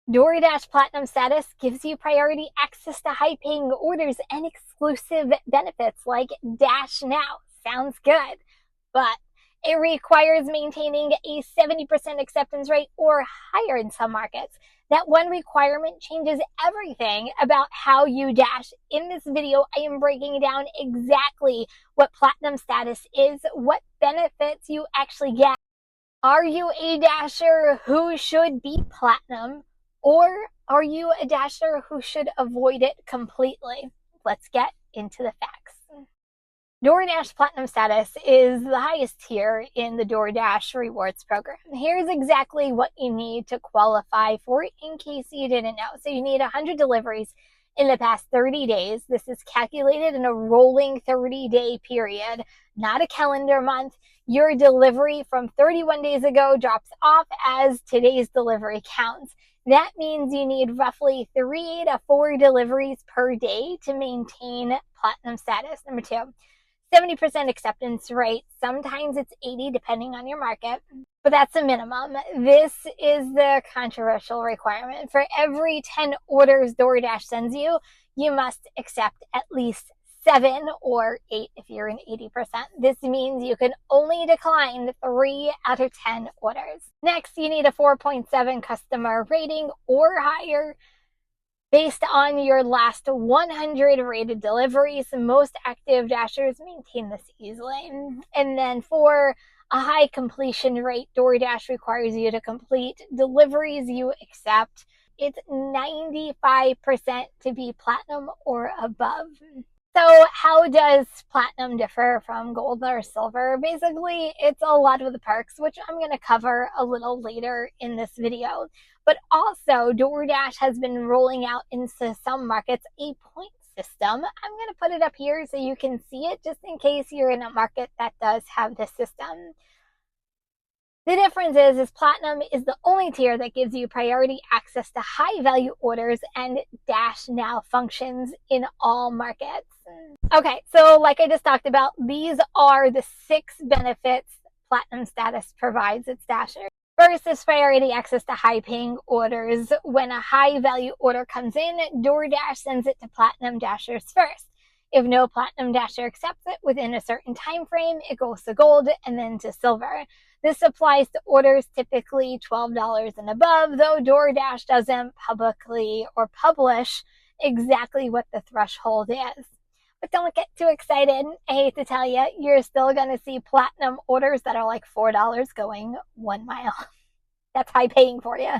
DoorDash Platinum Status gives you priority access to high-paying orders and exclusive benefits like Dash Now. Sounds good, but it requires maintaining a 70% acceptance rate or higher in some markets. That one requirement changes everything about how you dash. In this video, I am breaking down exactly what Platinum Status is, what benefits you actually get. Are you a dasher who should be platinum, or are you a dasher who should avoid it completely? Let's get into the facts. DoorDash Platinum Status is the highest tier in the DoorDash rewards program. Here's exactly what you need to qualify for in case you didn't know. So you need 100 deliveries in the past 30 days. This is calculated in a rolling 30-day period, not a calendar month. Your delivery from 31 days ago drops off as today's delivery counts. That means you need roughly 3 to 4 deliveries per day to maintain platinum status. Number 2, 70% acceptance rate. Sometimes it's 80 depending on your market, but that's a minimum. This is the controversial requirement. For every 10 orders DoorDash sends you, you must accept at least 7 or 8 if you're in 80%. This means you can only decline 3 out of 10 orders. Next, you need a 4.7 customer rating or higher based on your last 100 rated deliveries. Most active dashers maintain this easily. And then for a high completion rate, DoorDash requires you to complete deliveries you accept. It's 95% to be platinum or above. So how does platinum differ from gold or silver? Basically, it's a lot of the perks, which I'm going to cover a little later in this video. But also, DoorDash has been rolling out into some markets a point system. I'm going to put it up here so you can see it just in case you're in a market that does have this system. The difference is Platinum is the only tier that gives you priority access to high-value orders and Dash Now functions in all markets. Okay, so like I just talked about, these are the 6 benefits Platinum Status provides its dashers. First is priority access to high-paying orders. When a high-value order comes in, DoorDash sends it to Platinum Dashers first. If no Platinum Dasher accepts it within a certain time frame, it goes to Gold and then to Silver. This applies to orders typically $12 and above, though DoorDash doesn't publicly or publish exactly what the threshold is. But don't get too excited. I hate to tell you, you're still going to see platinum orders that are like $4 going 1 mile. That's high paying for you.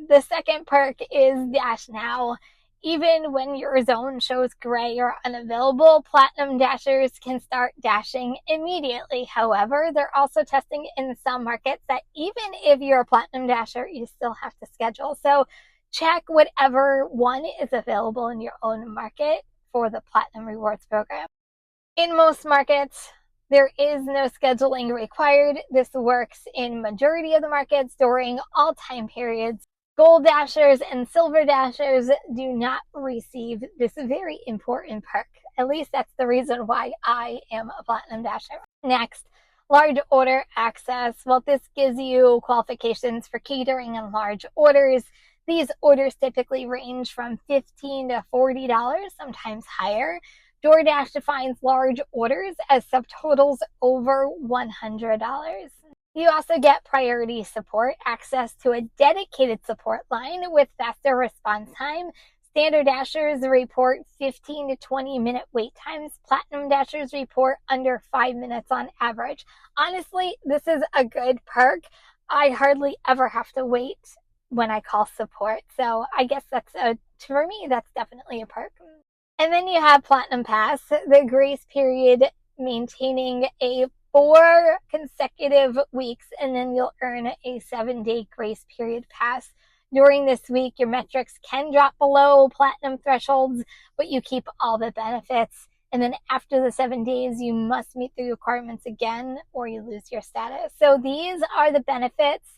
The second perk is Dash Now. Even when your zone shows gray or unavailable, Platinum Dashers can start dashing immediately. However, they're also testing in some markets that even if you're a Platinum Dasher, you still have to schedule. So check whatever one is available in your own market for the Platinum Rewards program. In most markets, there is no scheduling required. This works in majority of the markets during all time periods. Gold Dashers and Silver Dashers do not receive this very important perk. At least that's the reason why I am a Platinum Dasher. Next, large order access. Well, this gives you qualifications for catering and large orders. These orders typically range from $15 to $40, sometimes higher. DoorDash defines large orders as subtotals over $100. You also get priority support, access to a dedicated support line with faster response time. Standard Dashers report 15 to 20 minute wait times. Platinum Dashers report under 5 minutes on average. Honestly, this is a good perk. I hardly ever have to wait when I call support. So I guess for me, that's definitely a perk. And then you have Platinum Pass, the grace period maintaining a 4 consecutive weeks, and then you'll earn a 7-day grace period pass. During this week, your metrics can drop below platinum thresholds, but you keep all the benefits. And then after the 7 days, you must meet the requirements again or you lose your status. So these are the benefits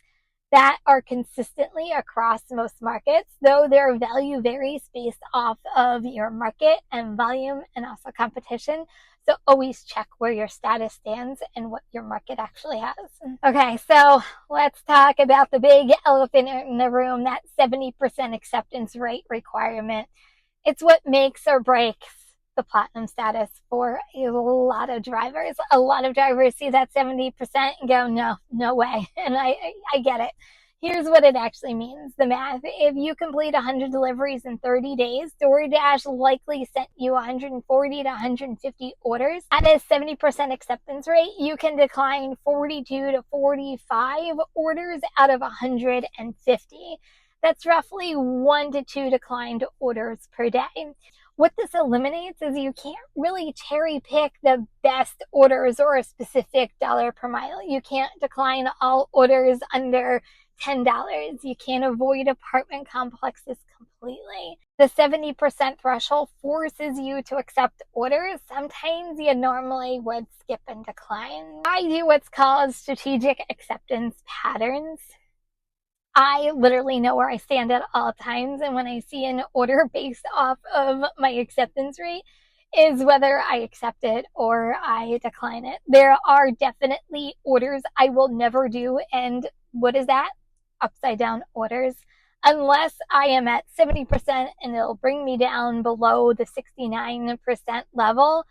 that are consistently across most markets, though their value varies based off of your market and volume and also competition. So always check where your status stands and what your market actually has. Okay, so let's talk about the big elephant in the room, that 70% acceptance rate requirement. It's what makes or breaks the platinum status for a lot of drivers. A lot of drivers see that 70% and go, no way. And I get it. Here's what it actually means, the math. If you complete 100 deliveries in 30 days, DoorDash likely sent you 140 to 150 orders. At a 70% acceptance rate, you can decline 42 to 45 orders out of 150. That's roughly 1 to 2 declined orders per day. What this eliminates is you can't really cherry pick the best orders or a specific dollar per mile. You can't decline all orders under $10. You can't avoid apartment complexes completely. The 70% threshold forces you to accept orders sometimes you normally would skip and decline. I do what's called strategic acceptance patterns. I literally know where I stand at all times, and when I see an order based off of my acceptance rate is whether I accept it or I decline it. There are definitely orders I will never do, and what is that? Upside down orders, unless I am at 70% and it'll bring me down below the 69% level.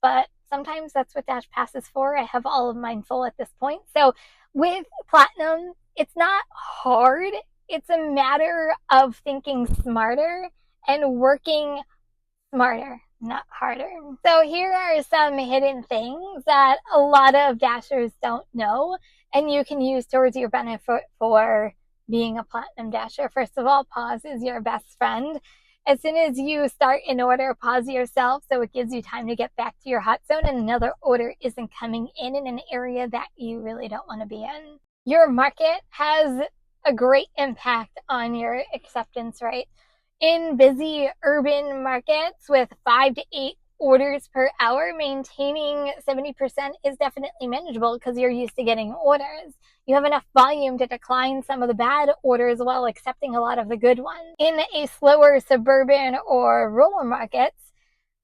But sometimes that's what Dash Pass is for. I have all of mine full at this point. So with Platinum, it's not hard. It's a matter of thinking smarter and working smarter, not harder. So here are some hidden things that a lot of Dashers don't know and you can use towards your benefit for being a Platinum Dasher. First of all, pause is your best friend. As soon as you start an order, pause yourself so it gives you time to get back to your hot zone and another order isn't coming in an area that you really don't want to be in. Your market has a great impact on your acceptance rate. In busy urban markets with 5 to 8 orders per hour, maintaining 70% is definitely manageable because you're used to getting orders. You have enough volume to decline some of the bad orders while accepting a lot of the good ones. In a slower suburban or rural markets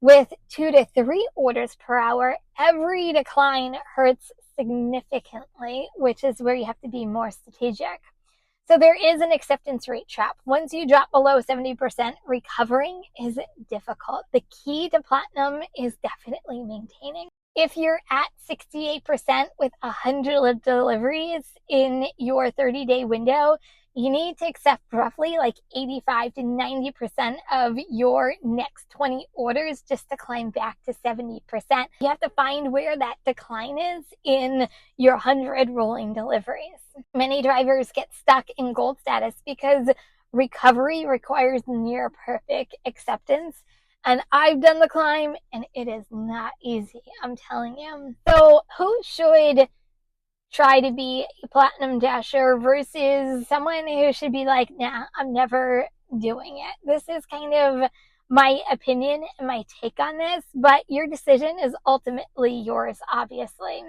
with 2 to 3 orders per hour, every decline hurts significantly, which is where you have to be more strategic. So there is an acceptance rate trap. Once you drop below 70%, recovering is difficult. The key to Platinum is definitely maintaining. If you're at 68% with 100 deliveries in your 30-day window, you need to accept roughly like 85 to 90% of your next 20 orders just to climb back to 70%. You have to find where that decline is in your 100 rolling deliveries. Many drivers get stuck in gold status because recovery requires near perfect acceptance. And I've done the climb and it is not easy, I'm telling you. So who should try to be a Platinum Dasher versus someone who should be like, nah, I'm never doing it? This is kind of my opinion and my take on this, but your decision is ultimately yours, obviously.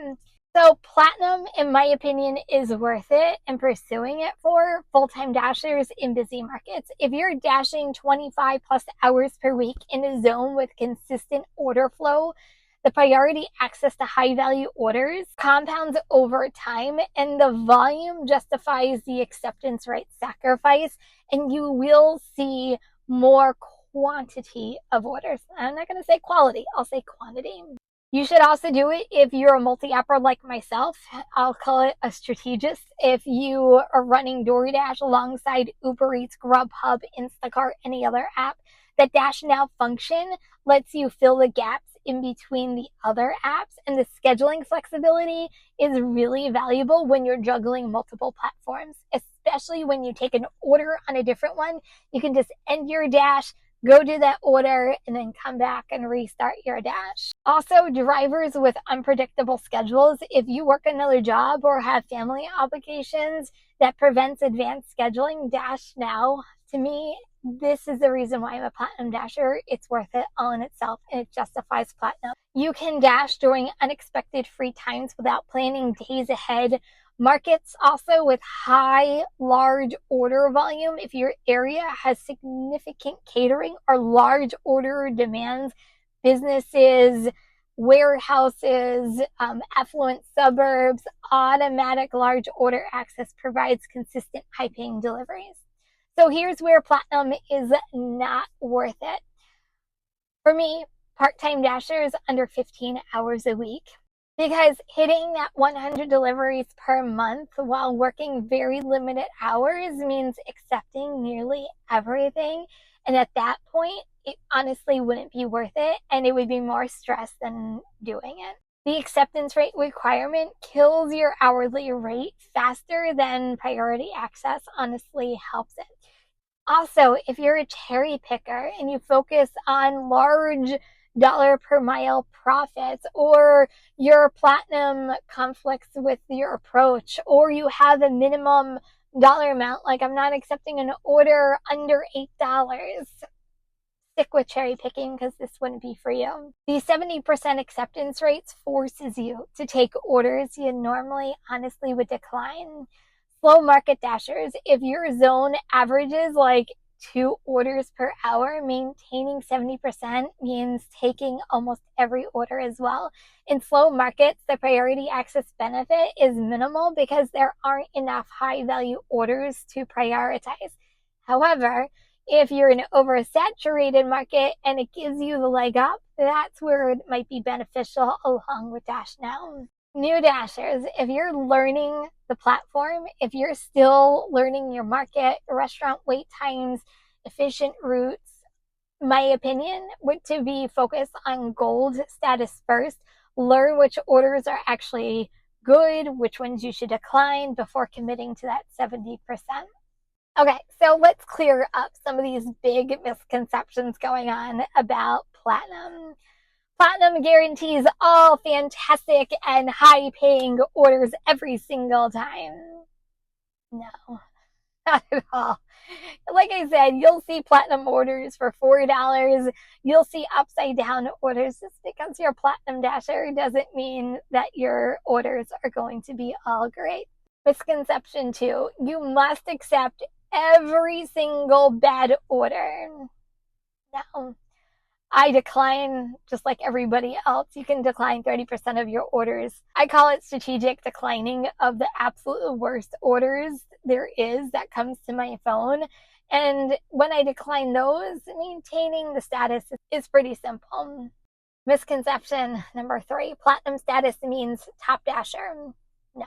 So Platinum, in my opinion, is worth it and pursuing it for full-time dashers in busy markets. If you're dashing 25 plus hours per week in a zone with consistent order flow, the priority access to high-value orders compounds over time, and the volume justifies the acceptance rate sacrifice, and you will see more quantity of orders. I'm not going to say quality, I'll say quantity. You should also do it if you're a multi-apper like myself. I'll call it a strategist. If you are running DoorDash alongside Uber Eats, Grubhub, Instacart, any other app, the Dash Now function lets you fill the gaps in between the other apps, and the scheduling flexibility is really valuable when you're juggling multiple platforms, especially when you take an order on a different one. You can just end your dash, go do that order, and then come back and restart your dash. Also, drivers with unpredictable schedules, if you work another job or have family obligations that prevents advanced scheduling, Dash Now, to me, this is the reason why I'm a Platinum Dasher. It's worth it all in itself, and it justifies Platinum. You can dash during unexpected free times without planning days ahead. Markets also with high, large order volume. If your area has significant catering or large order demands, businesses, warehouses, affluent suburbs, automatic large order access provides consistent high-paying deliveries. So here's where Platinum is not worth it. For me, part-time dashers under 15 hours a week, because hitting that 100 deliveries per month while working very limited hours means accepting nearly everything. And at that point, it honestly wouldn't be worth it, and it would be more stress than doing it. The acceptance rate requirement kills your hourly rate faster than priority access honestly helps it. Also, if you're a cherry picker and you focus on large dollar per mile profits, or your Platinum conflicts with your approach, or you have a minimum dollar amount, like I'm not accepting an order under $8, stick with cherry picking because this wouldn't be for you. The 70% acceptance rates forces you to take orders you normally honestly would decline. Slow market dashers, if your zone averages like 2 orders per hour, maintaining 70% means taking almost every order as well. In slow markets, the priority access benefit is minimal because there aren't enough high value orders to prioritize. However, if you're in an oversaturated market and it gives you the leg up, that's where it might be beneficial along with Dash Now. New dashers, if you're learning the platform, if you're still learning your market, restaurant wait times, efficient routes, my opinion would to be focused on gold status first. Learn which orders are actually good, which ones you should decline before committing to that 70%. Okay, so let's clear up some of these big misconceptions going on about Platinum. Platinum guarantees all fantastic and high-paying orders every single time. No, not at all. Like I said, you'll see Platinum orders for $4. You'll see upside-down orders. Just because you're a Platinum Dasher doesn't mean that your orders are going to be all great. Misconception 2, you must accept every single bad order. No. I decline just like everybody else. You can decline 30% of your orders. I call it strategic declining of the absolute worst orders there is that comes to my phone. And when I decline those, maintaining the status is pretty simple. Misconception number 3, Platinum status means top dasher. No.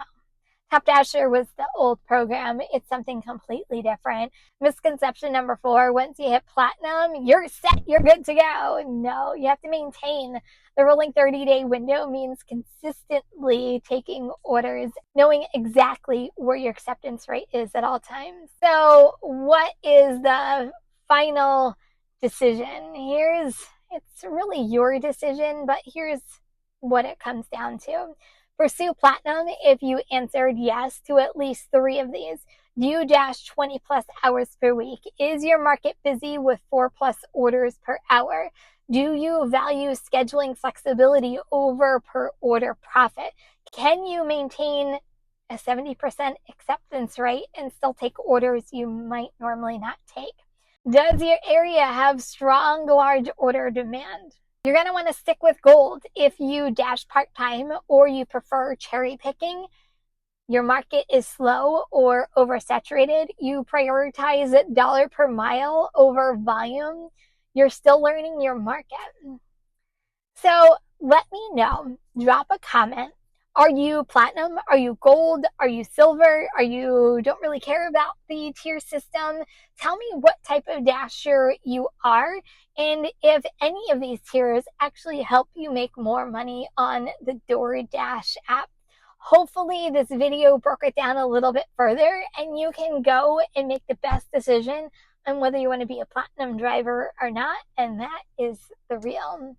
Top Dasher was the old program. It's something completely different. Misconception number 4, once you hit Platinum, you're set, you're good to go. No, you have to maintain. The rolling 30-day window means consistently taking orders, knowing exactly where your acceptance rate is at all times. So what is the final decision? It's really your decision, but here's what it comes down to. Pursue Platinum if you answered yes to at least 3 of these. Do you dash 20 plus hours per week? Is your market busy with 4 plus orders per hour? Do you value scheduling flexibility over per order profit? Can you maintain a 70% acceptance rate and still take orders you might normally not take? Does your area have strong large order demand? You're going to want to stick with gold if you dash part-time or you prefer cherry picking. Your market is slow or oversaturated. You prioritize dollar per mile over volume. You're still learning your market. So let me know. Drop a comment. Are you Platinum? Are you Gold? Are you Silver? Don't really care about the tier system? Tell me what type of dasher you are, and if any of these tiers actually help you make more money on the DoorDash app. Hopefully this video broke it down a little bit further, and you can go and make the best decision on whether you want to be a Platinum driver or not, and that is the real.